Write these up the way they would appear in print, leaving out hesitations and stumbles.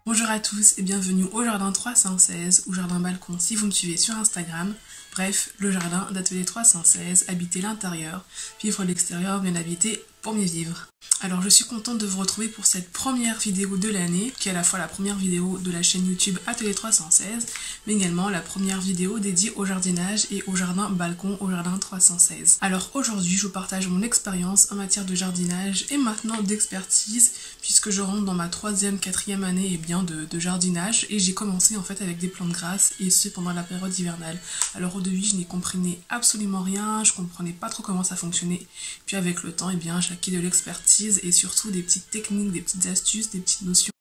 Bonjour à tous et bienvenue au jardin 316 ou jardin balcon si vous me suivez sur Instagram. Bref, le jardin d'Atelier 316, habiter l'intérieur, vivre l'extérieur, bien habité pour mieux vivre. Alors je suis contente de vous retrouver pour cette première vidéo de l'année, qui est à la fois la première vidéo de la chaîne YouTube Atelier 316, mais également la première vidéo dédiée au jardinage et au jardin balcon, au jardin 316. Alors aujourd'hui, je vous partage mon expérience en matière de jardinage et maintenant d'expertise, puisque je rentre dans ma 3e, 4e année de jardinage, et j'ai commencé en fait avec des plantes grasses, et ce pendant la période hivernale. Alors au début, je n'y comprenais absolument rien, je comprenais pas trop comment ça fonctionnait, puis avec le temps, j'ai acquis de l'expertise et surtout des petites techniques, des petites astuces, des petites notions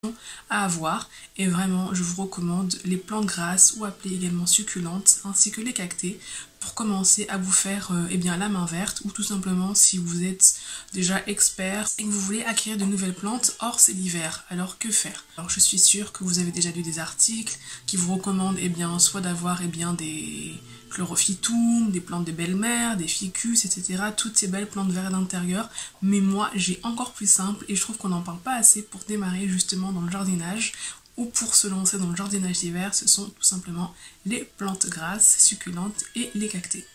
à avoir. Et vraiment, je vous recommande les plantes grasses ou appelées également succulentes, ainsi que les cactées, pour commencer à vous faire la main verte, ou tout simplement si vous êtes déjà expert et que vous voulez acquérir de nouvelles plantes. Or c'est l'hiver, alors que faire? Alors je suis sûre que vous avez déjà lu des articles qui vous recommandent soit d'avoir des chlorophytum, des plantes de belle-mère, des ficus, etc. Toutes ces belles plantes vertes d'intérieur. Mais moi j'ai encore plus simple, et je trouve qu'on n'en parle pas assez pour démarrer justement dans le jardinage ou pour se lancer dans le jardinage d'hiver. Ce sont tout simplement les plantes grasses, succulentes et les cactées.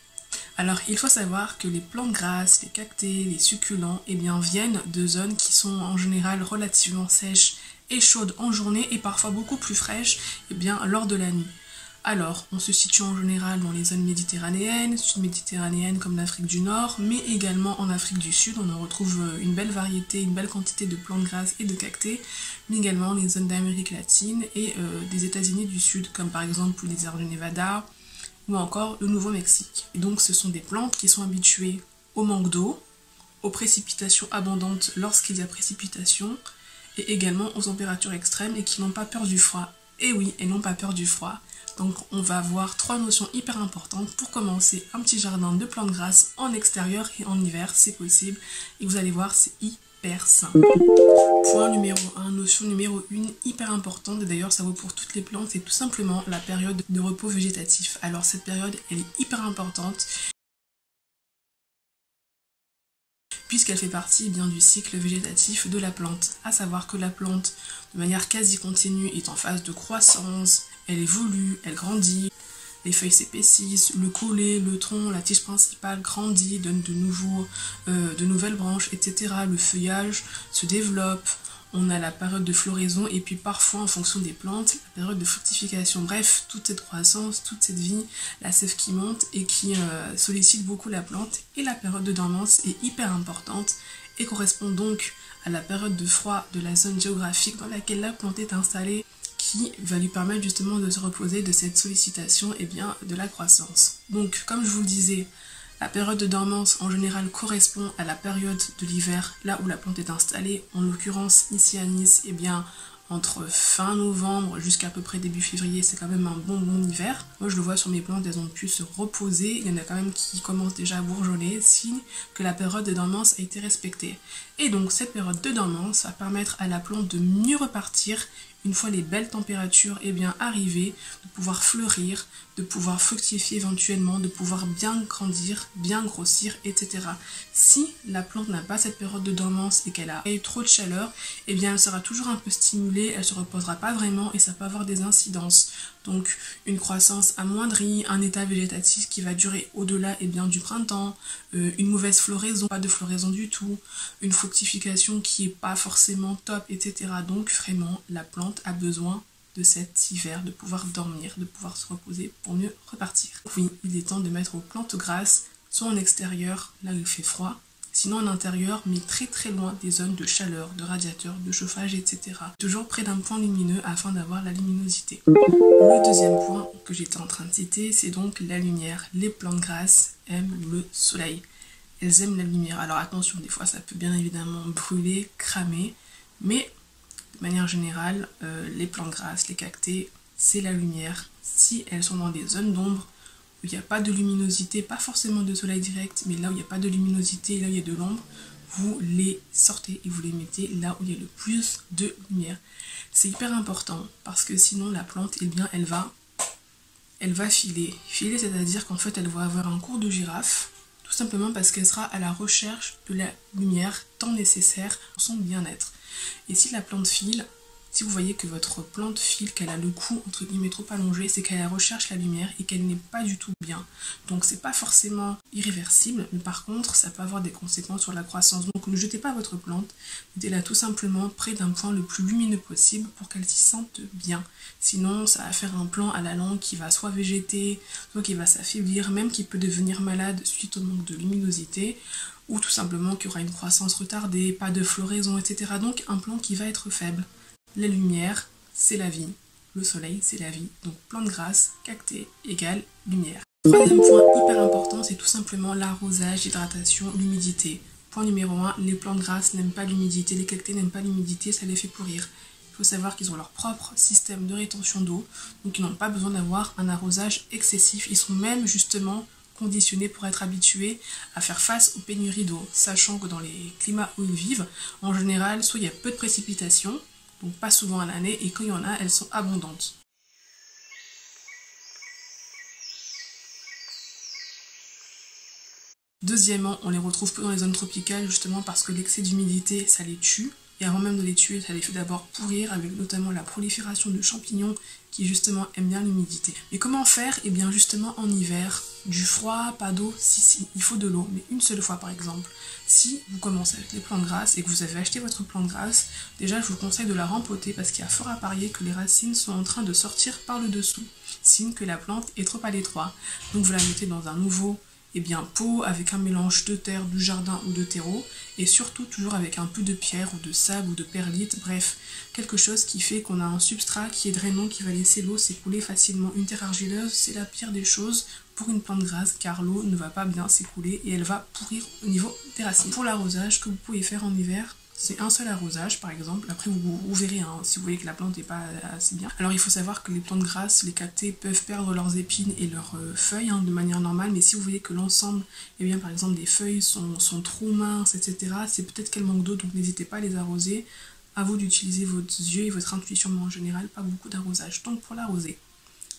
Alors il faut savoir que les plantes grasses, les cactées, les succulents viennent de zones qui sont en général relativement sèches et chaudes en journée, et parfois beaucoup plus fraîches lors de la nuit. Alors, on se situe en général dans les zones méditerranéennes, sud-méditerranéennes comme l'Afrique du Nord, mais également en Afrique du Sud. On en retrouve une belle variété, une belle quantité de plantes grasses et de cactées, mais également les zones d'Amérique latine et des États-Unis du Sud, comme par exemple le désert du Nevada ou encore le Nouveau-Mexique. Et donc, ce sont des plantes qui sont habituées au manque d'eau, aux précipitations abondantes lorsqu'il y a précipitation, et également aux températures extrêmes, et qui n'ont pas peur du froid. Et oui, elles n'ont pas peur du froid. Donc on va avoir 3 notions hyper importantes pour commencer un petit jardin de plantes grasses en extérieur et en hiver, c'est possible. Et vous allez voir, c'est hyper simple. Point numéro 1, notion numéro 1, hyper importante, et d'ailleurs ça vaut pour toutes les plantes, c'est tout simplement la période de repos végétatif. Alors cette période, elle est hyper importante, puisqu'elle fait partie du cycle végétatif de la plante. À savoir que la plante, de manière quasi continue, est en phase de croissance, elle évolue, elle grandit, les feuilles s'épaississent, le collet, le tronc, la tige principale grandit, donne de nouvelles branches, etc. Le feuillage se développe, on a la période de floraison, et puis parfois en fonction des plantes, la période de fructification. Bref, toute cette croissance, toute cette vie, la sève qui monte et qui sollicite beaucoup la plante. Et la période de dormance est hyper importante et correspond donc à la période de froid de la zone géographique dans laquelle la plante est installée, qui va lui permettre justement de se reposer de cette sollicitation de la croissance. Donc comme je vous le disais, la période de dormance en général correspond à la période de l'hiver, là où la plante est installée. En l'occurrence ici à Nice, entre fin novembre jusqu'à peu près début février, c'est quand même un bon hiver. Moi je le vois sur mes plantes, elles ont pu se reposer, il y en a quand même qui commencent déjà à bourgeonner, signe que la période de dormance a été respectée. Et donc cette période de dormance va permettre à la plante de mieux repartir une fois les belles températures arrivées, de pouvoir fleurir, de pouvoir fructifier éventuellement, de pouvoir bien grandir, bien grossir, etc. Si la plante n'a pas cette période de dormance et qu'elle a eu trop de chaleur, elle sera toujours un peu stimulée, elle ne se reposera pas vraiment, et ça peut avoir des incidences. Donc une croissance amoindrie, un état végétatif qui va durer au-delà du printemps, une mauvaise floraison, pas de floraison du tout, une fructification qui n'est pas forcément top, etc. Donc vraiment la plante a besoin de cet hiver, de pouvoir dormir, de pouvoir se reposer pour mieux repartir. Oui, il est temps de mettre aux plantes grasses, soit en extérieur, là où il fait froid, sinon en intérieur, mais très très loin des zones de chaleur, de radiateurs, de chauffage, etc. Toujours près d'un point lumineux afin d'avoir la luminosité. Le deuxième point que j'étais en train de citer, c'est donc la lumière. Les plantes grasses aiment le soleil. Elles aiment la lumière. Alors attention, des fois ça peut bien évidemment brûler, cramer, mais de manière générale, les plantes grasses, les cactées, c'est la lumière. Si elles sont dans des zones d'ombre, où il n'y a pas de luminosité, pas forcément de soleil direct, mais là où il n'y a pas de luminosité, là où il y a de l'ombre, vous les sortez et vous les mettez là où il y a le plus de lumière. C'est hyper important, parce que sinon la plante, elle va filer. Filer, c'est-à-dire qu'en fait elle va avoir un cours de girafe, tout simplement parce qu'elle sera à la recherche de la lumière tant nécessaire pour son bien-être. Et si la plante file, Si vous voyez que votre plante file, qu'elle a le cou entre guillemets trop allongé, c'est qu'elle recherche la lumière et qu'elle n'est pas du tout bien. Donc c'est pas forcément irréversible, mais par contre ça peut avoir des conséquences sur la croissance. Donc ne jetez pas votre plante, mettez-la tout simplement près d'un point le plus lumineux possible pour qu'elle s'y sente bien. Sinon ça va faire un plant à la longue qui va soit végéter, soit qui va s'affaiblir, même qui peut devenir malade suite au manque de luminosité, ou tout simplement qu'il y aura une croissance retardée, pas de floraison, etc. Donc un plant qui va être faible. La lumière, c'est la vie. Le soleil, c'est la vie. Donc plante grasse, cactée égale lumière. Troisième point hyper important, c'est tout simplement l'arrosage, l'hydratation, l'humidité. Point numéro 1, les plantes grasses n'aiment pas l'humidité, les cactées n'aiment pas l'humidité, ça les fait pourrir. Il faut savoir qu'ils ont leur propre système de rétention d'eau, donc ils n'ont pas besoin d'avoir un arrosage excessif. Ils sont même justement conditionnés pour être habitués à faire face aux pénuries d'eau, sachant que dans les climats où ils vivent, en général, soit il y a peu de précipitations, donc pas souvent à l'année, et quand il y en a, elles sont abondantes. Deuxièmement, on les retrouve peu dans les zones tropicales justement parce que l'excès d'humidité, ça les tue. Et avant même de les tuer, ça les fait d'abord pourrir avec notamment la prolifération de champignons qui justement aiment bien l'humidité. Mais comment faire? Eh bien justement en hiver, du froid, pas d'eau, si, il faut de l'eau, mais une seule fois par exemple. Si vous commencez avec les plantes grasses et que vous avez acheté votre plante grasse, déjà je vous conseille de la rempoter parce qu'il y a fort à parier que les racines sont en train de sortir par le dessous, signe que la plante est trop à l'étroit. Donc vous la mettez dans un nouveau pot avec un mélange de terre, du jardin ou de terreau, et surtout toujours avec un peu de pierre ou de sable ou de perlite, bref, quelque chose qui fait qu'on a un substrat qui est drainant, qui va laisser l'eau s'écouler facilement. Une terre argileuse, c'est la pire des choses pour une plante grasse car l'eau ne va pas bien s'écouler et elle va pourrir au niveau des racines. Pour l'arrosage que vous pouvez faire en hiver, c'est un seul arrosage par exemple. Après vous verrez si vous voyez que la plante n'est pas assez bien. Alors il faut savoir que les plantes grasses, les cactées peuvent perdre leurs épines et leurs feuilles de manière normale, mais si vous voyez que l'ensemble, eh bien par exemple des feuilles sont trop minces, etc., c'est peut-être qu'elles manquent d'eau, donc n'hésitez pas à les arroser. À vous d'utiliser vos yeux et votre intuition, mais en général pas beaucoup d'arrosage. Donc pour l'arroser,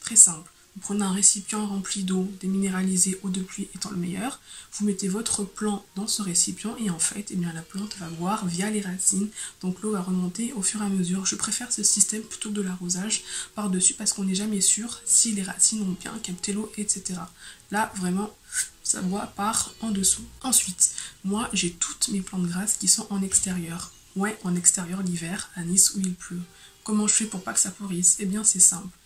très simple. Vous prenez un récipient rempli d'eau déminéralisée, eau de pluie étant le meilleur, vous mettez votre plant dans ce récipient et en fait, eh bien, la plante va boire via les racines, donc l'eau va remonter au fur et à mesure. Je préfère ce système plutôt que de l'arrosage par-dessus parce qu'on n'est jamais sûr si les racines ont bien capté l'eau, etc. Là, vraiment, ça boit par en dessous. Ensuite, moi, j'ai toutes mes plantes grasses qui sont en extérieur. Ouais, en extérieur l'hiver, à Nice où il pleut. Comment je fais pour pas que ça pourrisse? Eh bien, c'est simple.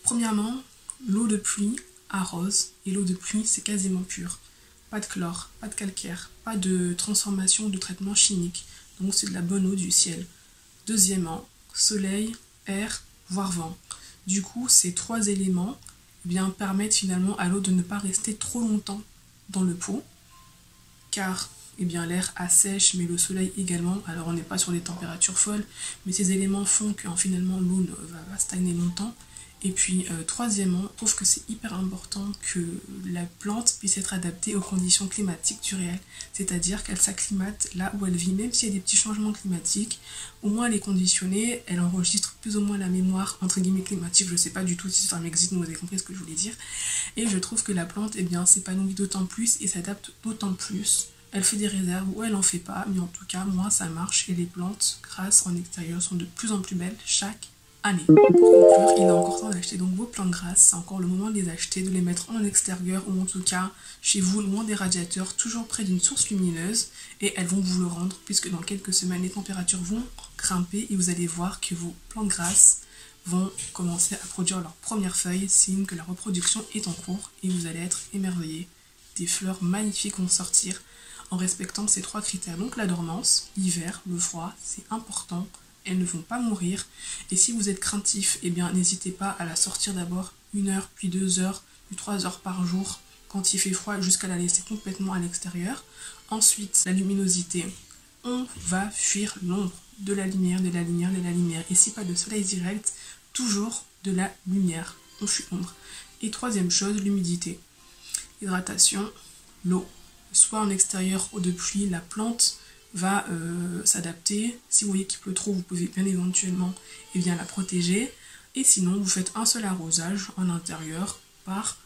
Premièrement, l'eau de pluie arrose, et l'eau de pluie c'est quasiment pur. Pas de chlore, pas de calcaire, pas de transformation, de traitement chimique. Donc c'est de la bonne eau du ciel. Deuxièmement, soleil, air, voire vent. Du coup, ces trois éléments permettent finalement à l'eau de ne pas rester trop longtemps dans le pot, car l'air assèche, mais le soleil également. Alors on n'est pas sur des températures folles, mais ces éléments font que finalement l'eau va stagner longtemps. Et puis troisièmement, je trouve que c'est hyper important que la plante puisse être adaptée aux conditions climatiques du réel, c'est-à-dire qu'elle s'acclimate là où elle vit, même s'il y a des petits changements climatiques, au moins elle est conditionnée, elle enregistre plus ou moins la mémoire entre guillemets climatique, je ne sais pas du tout si ça existe, mais vous avez compris ce que je voulais dire, et je trouve que la plante s'épanouit d'autant plus et s'adapte d'autant plus. Elle fait des réserves ou elle en fait pas, mais en tout cas moi ça marche et les plantes grasses en extérieur sont de plus en plus belles chaque année. Pour conclure, il est encore temps d'acheter donc vos plantes grasses, c'est encore le moment de les acheter, de les mettre en extérieur ou en tout cas chez vous, loin des radiateurs, toujours près d'une source lumineuse et elles vont vous le rendre puisque dans quelques semaines les températures vont grimper et vous allez voir que vos plantes grasses vont commencer à produire leurs premières feuilles, signe que la reproduction est en cours et vous allez être émerveillés. Des fleurs magnifiques vont sortir en respectant ces trois critères. Donc la dormance, l'hiver, le froid, c'est important. Elles ne vont pas mourir. Et si vous êtes craintif, n'hésitez pas à la sortir d'abord 1 heure, puis 2 heures, puis 3 heures par jour quand il fait froid jusqu'à la laisser complètement à l'extérieur. Ensuite, la luminosité. On va fuir l'ombre, de la lumière, de la lumière, de la lumière. Et si pas de soleil direct, toujours de la lumière. On fuit l'ombre. Et troisième chose, l'humidité. Hydratation, l'eau. Soit en extérieur, eau de pluie, la plante va s'adapter. Si vous voyez qu'il pleut trop, vous pouvez bien éventuellement la protéger. Et sinon, vous faites un seul arrosage en intérieur par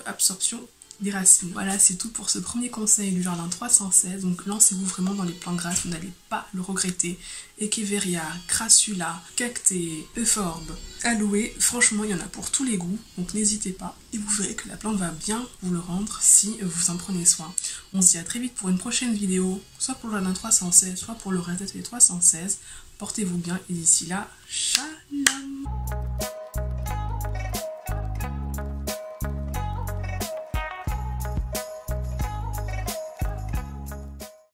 absorption des racines. Voilà, c'est tout pour ce premier conseil du jardin 316. Donc lancez-vous vraiment dans les plantes grasses, vous n'allez pas le regretter. Echeveria, Crassula, Cactée, Euphorbes, Aloe, franchement il y en a pour tous les goûts, donc n'hésitez pas. Et vous verrez que la plante va bien vous le rendre si vous en prenez soin. On se dit à très vite pour une prochaine vidéo, soit pour le jardin 316, soit pour le reste des 316. Portez-vous bien et d'ici là, shalom.